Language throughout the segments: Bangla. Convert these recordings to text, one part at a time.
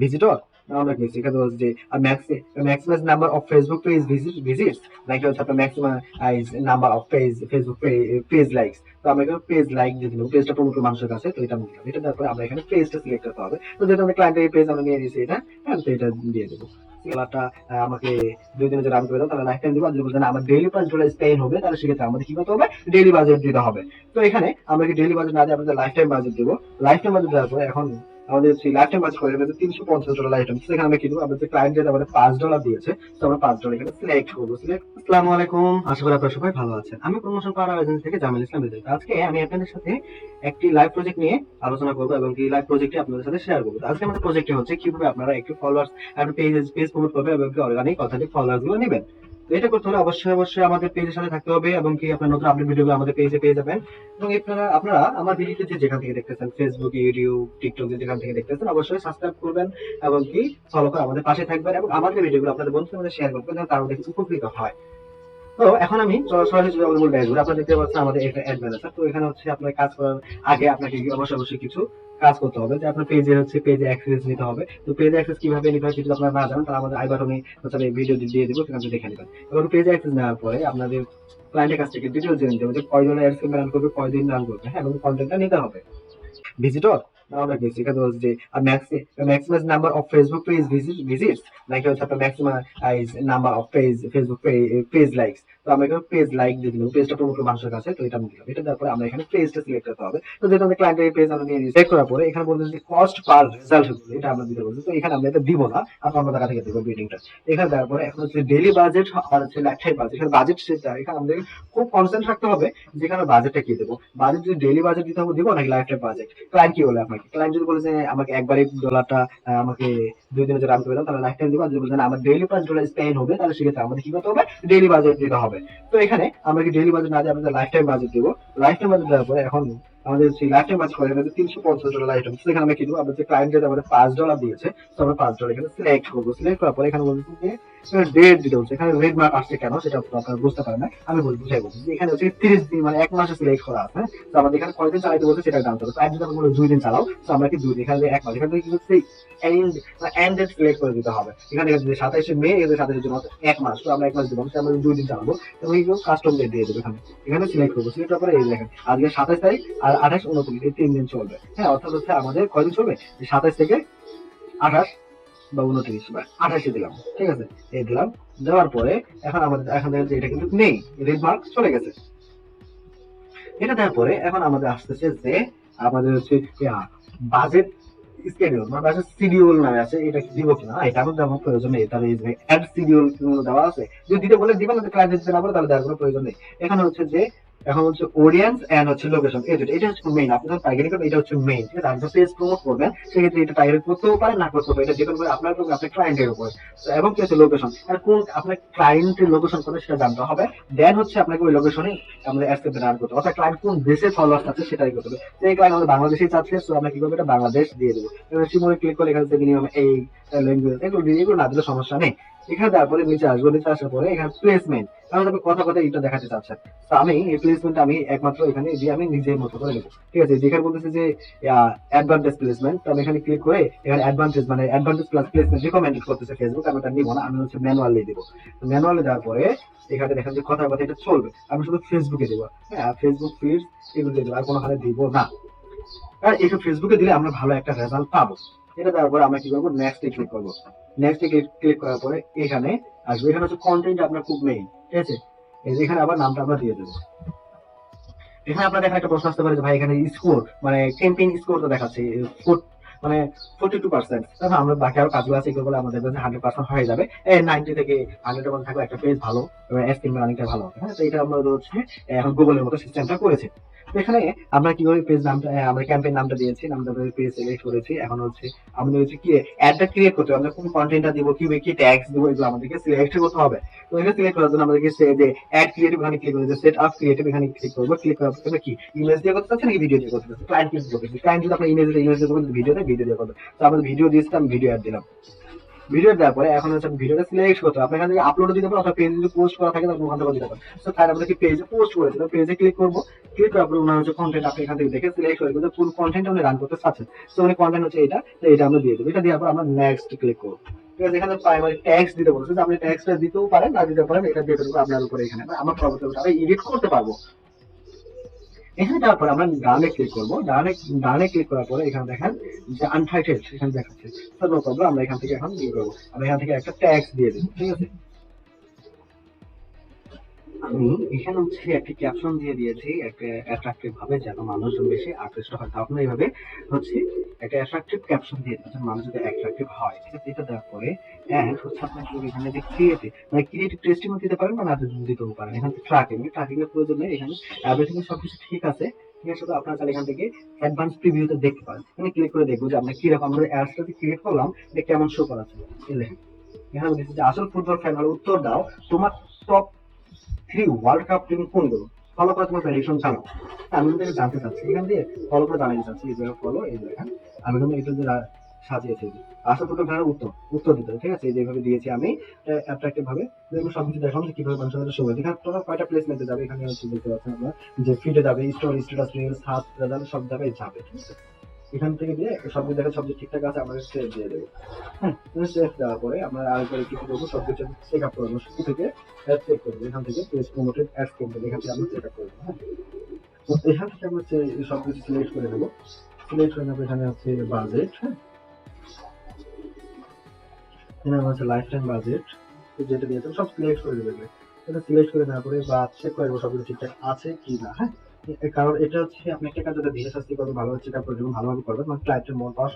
ভিজিটর আমরা কি সেখানে বলছি যে maximum number of Facebook page visits নাকি হচ্ছে আপনার maximum number of Facebook page likes. তো আমরা এখানে পেজ লাইক দিয়ে দিলাম, পেজটা প্রমোট মানুষের কাছে, তো এটা দিলাম। এটা তারপরে আমরা এখানে পেজটা সিলেক্ট করতে হবে। তো যেহেতু আমরা ক্লায়েন্টের পেজ আমরা নিয়ে নিয়েছি এটা, হ্যাঁ, তো এটা দিয়ে দেবো। খেলাটা আমাকে 2 দিনের জন্য রান করে দাও, তাহলে লাইফ টাইম দিব। আর যদি বলছেন আমার ডেইলি বাজেট স্পেন হবে, তাহলে সেক্ষেত্রে আমাদের কি করতে হবে, ডেইলি বাজেট দিতে হবে। তো এখানে আমরা কি ডেইলি বাজেট না দিয়ে আমাদের লাইফ টাইম বাজেট দেবো। লাইফ টাইম বাজেট দেওয়ার পরে এখন আমাদের সেই লাইফ টাইম বাজেট করে দেবে $350 লাইফ টাইম। সেখানে আমরা কি দেবো, আমাদের ক্লায়েন্ট যেটা আমাদের $5 দিয়েছে, তো আমরা $5 এখানে সিলেক্ট করবো। আসসালামু আলাইকুম, আশা করি আপনারা সবাই ভালো আছেন। আমি প্রমোশন পাওয়ার এজেন্সি থেকে জামিল ইসলাম রিজভী। আজকে আমি আপনাদের সাথে একটি লাইভ প্রজেক্ট নিয়ে আলোচনা করবো এবং এই লাইভ প্রজেক্টটি আপনাদের সাথে শেয়ার করবো। তো আজকে আমাদের প্রজেক্টটি হচ্ছে কিভাবে আপনারা একটু ফলোয়ার্স, একটা পেজ প্রমোট করবে এবং অর্গানিক অথেন্টিক ফলোয়ার্স গুলো নেবেন। তো এটা করতে হলে অবশ্যই আমাদের পেজের সাথে থাকতে হবে এবং কি আপনার নতুন আপডেট ভিডিও আমাদের পেজে পেয়ে যাবেন। এবং আপনারা আমার ভিডিওতে যেখান থেকে দেখতেছেন, ফেসবুক, ইউটিউব, টিকটক যেখান থেকে দেখতেছেন, অবশ্যই সাবস্ক্রাইব করবেন এবং কি ফলো করে আমাদের পাশে থাকবেন এবং আমাদের ভিডিওগুলো আপনাদের বন্ধুদের মধ্যে শেয়ার করবেন যেন তারাও দেখে উপকৃত হয়। তো এখন আমি সরাসরি চলে যাবো মূল ড্যাশবোর্ড। আপনারা দেখতে পাচ্ছেন আমাদের এটা অ্যাড ম্যানেজার। তো এখানে হচ্ছে আপনার কাজ করার আগে আপনাকে অবশ্যই কিছু কাজ করতে হবে। যে আপনার পেজে অ্যাক্সেস নিতে হবে। তো পেজে অ্যাক্সেস কিভাবে নিতে হয়, যদি আপনারা না জানেন, তাহলে আমাদের আই বাটনে হচ্ছে আমি ভিডিও দিয়ে দিব, সেখানে আপনি দেখে নেবেন। এবং পেজে অ্যাক্সেস নেওয়ার পরে আপনাদের ক্লায়েন্টের কাছ থেকে ডিটেইলস জেনে নিতে হবে যে কয়জন অ্যাডস রান করবে, কয়দিন রান করবে, হ্যাঁ, এবং কন্টেন্টটা নিতে হবে। ভিজিটর আমরা কি সেখানে বলছি যে maximum number of Facebook page visits নাকি হচ্ছে আপনার maximum number of Facebook page likes. তো আমরা এখানে পেজ লাইক দিয়ে দিলাম, পেজটা প্রমোট মানুষের কাছে, তো এটা দিলাম। এটা তারপরে আমরা এখানে পেজটা সিলেক্ট করতে হবে। তো যেহেতু আমরা ক্লায়েন্টের পেজ আমরা নিয়ে সিলেক্ট করার পরে এখানে বলতে যে কস্ট পার রেজাল্ট, এটা আমরা দিতে বলছি। তো এখানে আমরা এটা দিব না, আপনার টাকা থেকে দেবো বিডিংটা। এখানে তারপরে এখন হচ্ছে ডেইলি বাজেট আর হচ্ছে লাইফ টাইম বাজেট। এখানে বাজেট সেটা এখানে আমাদের খুব কনসেন্ট রাখতে হবে যেখানে বাজেটটা কি দেবো। বাজেট যদি ডেইলি বাজেট দিতে হবে দিব নাকি লাইফ টাইম বাজেট। ক্লায়েন্ট কি বলে আপনাকে, ক্লায়েন্ট যদি বলে যে আমাকে একবারে ডলারটা আমাকে 2 দিনের জন্য রান করে দাও, তাহলে লাইফ টাইম দিব। আর যদি বলছেন আমার ডেইলি $5 স্পেন হবে, তাহলে সেক্ষেত্রে আমাদের কি করতে হবে, ডেইলি বাজেট দিতে হবে। তো এখানে আমরা কি ডেইলি বাজেট না দিয়ে আমাদের লাইফ টাইম বাজেট দিব। লাইফ টাইম বাজেট দেওয়ার পরে এখন আমাদের সেই লাইফ টাইম বাজেট করে আমাদের $350 লাইফ টাইম। সেখানে আমরা কি দেবো, আমাদের ক্লায়েন্ট যেটা আমাদের $5 দিয়েছে, তো আমরা $5 এখানে সিলেক্ট করবো। সিলেক্ট করার পরে এখানে বলছি যে ডেট দিতে হচ্ছে। এখানে রেড মার্ক আসছে কেন সেটা আপনারা বুঝতে পারেন না, আমি বুঝাই বলছি যে এখানে হচ্ছে 30 দিন, মানে 1 মাসে সিলেক্ট করা আছে। তো আমাদের এখানে কয়দিন চালাইতে বলছে সেটা জানতে হবে। ক্লায়েন্ট যদি আমরা 2 দিন চালাও, তো আমরা কি 2 দিন, এখানে 1 মাস, এখানে কি হচ্ছে এন্ড ডেট সিলেক্ট করে দিতে হবে। এখানে 27শে মে, 27 জন্য 1 মাস, তো আমরা 1 মাস দিলাম, আমরা 2 দিন চালাবো এবং এই কাস্টম ডেট দিয়ে দেবো। এখানে সিলেক্ট করবো। সিলেক্ট করার পরে এই দেখেন আজকে 27 তারিখ আর 28, 29 এই 3 দিন চলবে। হ্যাঁ, অর্থাৎ হচ্ছে আমাদের কয়দিন চলবে, 27 থেকে 28 বা 29 বা 28 দিলাম। ঠিক আছে, এই দিলাম। দেওয়ার পরে এখন আমাদের এখন দেখেন যে এটা কিন্তু নেই, রেড মার্ক চলে গেছে। এটা দেওয়ার পরে এখন আমাদের আসতেছে যে আমাদের হচ্ছে বাজেট স্কেডিউল, মানে বাজেট শিডিউল নামে আছে, এটা দিব কিনা, এটা আমাদের আমার প্রয়োজন নেই। তাহলে এই যে অ্যাড শিডিউল দেওয়া আছে, যদি দিতে বলে দিবেন, যদি ক্লায়েন্ট দিতে না বলে তাহলে দেওয়ার কোনো প্রয়োজন নেই। এখানে হচ্ছে যে এখন হচ্ছে অডিয়েন্স এন্ড হচ্ছে লোকেশন, এটা হচ্ছে মেইন। আপনি যখন টার্গেটিং করবেন এটা হচ্ছে মেইন। ঠিক আছে, আপনি পেজ প্রমোট করবেন সেক্ষেত্রে এটা টার্গেট করতেও পারে, না করতেও পারে, এটা ডিপেন্ড করে আপনার উপর, আপনার ক্লায়েন্টের উপর। এবং কি হচ্ছে লোকেশন, আর কোন আপনার ক্লায়েন্টের লোকেশন করে সেটা জানতে হবে। দেন হচ্ছে আপনাকে ওই লোকেশনে আমাদের অ্যাড রান করতে হবে, অর্থাৎ ক্লায়েন্ট কোন দেশে ফলোয়ার্স আছে সেটাই করতে হবে। তো এই ক্লায়েন্ট আমাদের বাংলাদেশেই চাচ্ছে, তো আমরা কি করবো, এটা বাংলাদেশ দিয়ে দেবো। এবার সিমোরে ক্লিক করে এখানে মিনিমাম এই ল্যাঙ্গুয়েজ, এগুলো না দিলে সমস্যা নেই। এখানে তারপরে নিচে আসবো, নিচে আসার পরে এখানে প্লেসমেন্ট, কারণ আপনি কথা কথা এটা দেখাতে চাচ্ছেন। তো আমি এই প্লেসমেন্ট আমি একমাত্র এখানে দিয়ে আমি নিজের মতো করে নেবো। ঠিক আছে, যেখানে বলতেছে যে অ্যাডভান্টেজ প্লেসমেন্ট, তো আমি এখানে ক্লিক করে এখানে অ্যাডভান্টেজ মানে অ্যাডভান্টেজ প্লাস প্লেসমেন্ট রিকমেন্ডেড করতেছে ফেসবুক, আমি এটা নিব না, আমি হচ্ছে ম্যানুয়ালি দিব। ম্যানুয়ালি দেওয়ার পরে এখানে দেখেন যে কথা কথা এটা চলবে, আমি শুধু ফেসবুকে দেবো। হ্যাঁ, ফেসবুক ফিডস এগুলো দেবো, আর কোনোখানে দিব না। আর এইসব ফেসবুকে দিলে আমরা ভালো একটা রেজাল্ট পাবো। এটা দেওয়ার পরে আমরা কি করবো, নেক্সট ক্লিক করবো। নেক্সট ক্লিক করার পরে এখানে আসবে, এখানে হচ্ছে কন্টেন্ট আপনার খুব মেইন। ঠিক আছে, এই যে এখানে আবার নামটা আমরা দিয়ে দেবো। এখানে আপনার দেখা একটা প্রশ্ন আসতে পারে যে ভাই এখানে স্কোর মানে ক্যাম্পেইন স্কোর তো দেখাচ্ছে মানে 42%। তখন আমরা বাকি আরো কাজগুলো আছে, এগুলো বলে আমাদের 100% হয়ে যাবে। 90 থেকে 100 এর মধ্যে থাকলে একটা পেজ ভালো এবং এসটিএম রানিংটা ভালো হবে। হ্যাঁ, তো এটা আমরা হচ্ছে এখন গুগলের মতো সিস্টেমটা করেছে। তো এখানে আমরা কিভাবে পেজ নামটা, আমরা ক্যাম্পেইন নামটা দিয়েছি, নামটা পেজ সিলেক্ট করেছি। এখন হচ্ছে আমাদের হচ্ছে কি অ্যাডটা ক্রিয়েট করতে হবে, আমরা কোন কন্টেন্টটা দিব, কি ট্যাগস দিব, এগুলো আমাদেরকে সিলেক্ট করতে হবে। তো এটা সিলেক্ট করার জন্য আমাদেরকে যে অ্যাড ক্রিয়েটিভ এখানে ক্লিক করে সেট আপ ক্রিয়েটিভ এখানে ক্লিক করবো। ক্লিক করার পরে কি ইমেজ দিয়ে করতে চাচ্ছেন নাকি ভিডিও দিয়ে করতে চাচ্ছেন, ক্লায়েন্ট ক্লিক করতে, ক্লায়েন্ট যদি আপনার ইমেজ দিয়ে করবেন, ভিডিও দিয়ে করবেন। তো আমাদের ভিডিও দিয়েছিলাম, ভিডিও অ্যাড দিলাম। ভিডিও দেওয়ার পরে এখন হচ্ছে ভিডিওটা সিলেক্ট করতে হবে। আপনি এখান থেকে আপলোড দিতে পারেন অথবা পেজ যদি পোস্ট করা থাকে তাহলে ওখান থেকে দিতে পারেন। তো তাই আমরা কি পেজে পোস্ট করেছি, তো পেজে ক্লিক করবো, ক্লিক করার পরে ওনার হচ্ছে কন্টেন্ট আপনি এখান থেকে দেখে সিলেক্ট করে কিন্তু ফুল কন্টেন্ট আপনি রান করতে চাচ্ছেন। তো মানে কন্টেন্ট হচ্ছে এটা, তো এটা আমরা দিয়ে দেবো। এটা দেওয়ার পর আমরা নেক্সট ক্লিক করবো। ঠিক আছে, এখানে প্রাইমারি ট্যাক্স দিতে বলছে, আপনি ট্যাক্সটা দিতেও পারেন না দিতে পারেন, এটা দিয়ে দেবো আপনার উপরে। এখানে আমরা পরবর্তীতে আমরা এডিট করতে পারবো। এখানে যাওয়ার পরে আমরা ডানে ক্লিক করবো। ডানে ক্লিক করার পরে এখানে দেখেন যে আনটাইটেড এখানে দেখাচ্ছে। তো নো প্রবলেম, আমরা এখান থেকে এখন দিয়ে করবো, আমরা এখান থেকে একটা ট্যাক্স দিয়ে দেবো। ঠিক আছে, আমি এখানে হচ্ছে একটি ক্যাপশন দিয়ে দিয়েছি একটা অ্যাট্রাকটিভ ভাবে, যেন মানুষজন বেশি আকৃষ্ট হয়। তো আপনার এইভাবে হচ্ছে একটা অ্যাট্রাকটিভ ক্যাপশন দিয়ে দিচ্ছেন, মানুষ যদি অ্যাট্রাকটিভ হয়। ঠিক আছে, এটা দেওয়ার পরে এন্ড হচ্ছে আপনার এখানে যে ক্রিয়েটিভ টেস্টিং দিতে পারেন বা না দিতেও পারেন। এখানে ট্র্যাকিং এর প্রয়োজন নেই, এখানে এভরিথিং সবকিছু ঠিক আছে। ঠিক আছে, তো আপনারা তাহলে এখান থেকে অ্যাডভান্স প্রিভিউতে দেখতে পারেন। এখানে ক্লিক করে দেখবো যে আমরা কিরকম আমরা অ্যাডসটা ক্রিয়েট করলাম, এটা কেমন শো করাচ্ছে। এই দেখেন এখানে বলেছে যে আসল ফুটবল ফ্যান হলে উত্তর দাও, তোমার টপ 3 ওয়ার্ল্ড কাপ টিম কোনগুলো, ফলো করে তোমার প্রেডিকশন জানাও। আমি কিন্তু এটা জানতে চাচ্ছি, এখান দিয়ে ফলো করে জানাতে চাচ্ছি। এই জায়গায় ফলো, এই দেখেন আমি কিন্তু এটা যে সাজিয়েছি আসল ফুটবল ফ্যানের উত্তর দিতে। ঠিক আছে, এই যেভাবে দিয়েছি আমি অ্যাট্রাকটিভ ভাবে সবকিছু দেখলাম যে কিভাবে মানুষের কাছে শো হবে। এখানে টোটাল কয়টা প্লেসমেন্টে যাবে, এখানে হচ্ছে দেখতে পাচ্ছেন আপনারা যে ফিডে যাবে, স্টোরি, স্ট্যাটাস, রিলস, হাত, রেজাল্ট সব জায়গায় যাবে। ঠিক আছে, এখান থেকে দিয়ে সবকিছু দেখে সবকিছু ঠিকঠাক আছে, আমরা সেভ দিয়ে দেবো। হ্যাঁ, সেভ দেওয়ার পরে আমরা আরেকবার কিছু করবো, সবকিছু চেক আপ করবো। শুরু থেকে অ্যাড চেক করবো, এখান থেকে পেজ প্রমোটেড অ্যাডস করবো, এখান থেকে আমরা চেক আপ করবো। হ্যাঁ, তো এখান থেকে আমরা সবকিছু সিলেক্ট করে নেবো। সিলেক্ট করে নেবো, এখানে আছে বাজেট। হ্যাঁ, এখানে আমার হচ্ছে লাইফ টাইম বাজেট, যেটা দিয়েছে সব সিলেক্ট করে দেবে। এটা সিলেক্ট করে নেওয়ার পরে বা চেক করে দেবো সবকিছু ঠিকঠাক আছে কি না। হ্যাঁ, কারণ এটা হচ্ছে আপনি একটা কাজ যদি ধীরে শাস্তি করবেন, ভালোভাবে চেক আপ করে দেবেন, ভালোভাবে করবেন, মানে ক্লায়েন্টের মন পাওয়া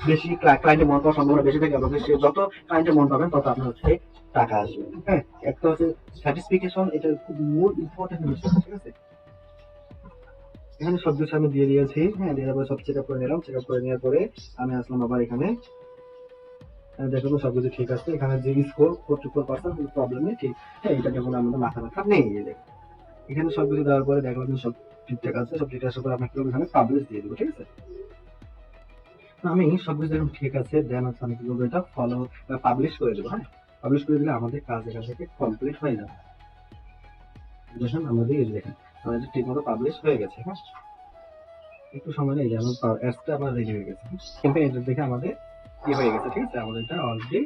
বেশি ক্লায়েন্টের মন পাওয়ার সম্ভাবনা বেশি থাকে, এবং সে যত ক্লায়েন্টের মন পাবেন তত আপনার হচ্ছে টাকা আসবে। হ্যাঁ, একটা হচ্ছে স্যাটিসফিকেশন, এটা খুব মোর ইম্পর্টেন্ট বিষয়। ঠিক আছে, এখানে সব কিছু আমি দিয়ে দিয়েছি। হ্যাঁ, দিয়ে তারপরে সব চেক আপ করে নিলাম। চেক আপ করে নেওয়ার পরে আমি আসলাম আবার এখানে, দেখুন সবকিছু ঠিক আছে। এখানে যে স্কোর 44% কোনো প্রবলেম নেই। ঠিক, হ্যাঁ, এটা দেখুন আমাদের মাথা ব্যথা নেই। এই দেখুন এখানে সবকিছু দেওয়ার পরে দেখলাম যে সব ঠিকঠাক আছে। সব ঠিক আসার পরে আপনাকে এখানে পাবলিশ দিয়ে দেবো। ঠিক আছে, আমি সবকিছু দেখুন ঠিক আছে, দেন হচ্ছে আমি কি করবো, এটা ফলো পাবলিশ করে দেবো। হ্যাঁ, পাবলিশ করে দিলে আমাদের কাজ এখান থেকে কমপ্লিট হয়ে যাবে। দেখেন আমাদের এই দেখেন আমাদের ঠিক মতো পাবলিশ হয়ে গেছে। হ্যাঁ, একটু সময় নেই, যেমন অ্যাডসটা আমার রেডি হয়ে গেছে, কিন্তু এটা দেখে আমাদের কি হয়ে গেছে। ঠিক আছে, আমাদের এটা অলরেডি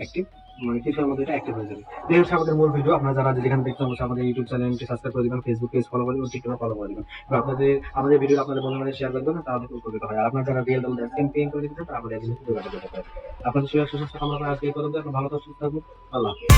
অ্যাক্টিভ, মানে কিছুর মধ্যে এটা অ্যাক্টিভ হয়ে যাবে। এই হচ্ছে আমাদের মূল ভিডিও। আপনারা যারা যেখানে দেখতে অবশ্যই আমাদের ইউটিউব চ্যানেলটি সাবস্ক্রাইব করে দিবেন, ফেসবুক পেজ ফলো করে দিবেন, টিকটক ফলো করে দিবেন। এবং আপনাদের আমাদের ভিডিও আপনাদের বন্ধুদের শেয়ার করে দেবেন, তাহলে উপকৃত হয়। আর আপনারা যারা রিয়েল দাম ক্যাম্পেইন করে দিতে চান, আমাদের একজন যোগাযোগ করতে পারেন। আপনাদের সুস্বাস্থ্য কামনা করে আজকে এই পর্যন্ত। আপনারা ভালো থাকুন, সুস্থ থাকুন। আল্লাহ হাফেজ।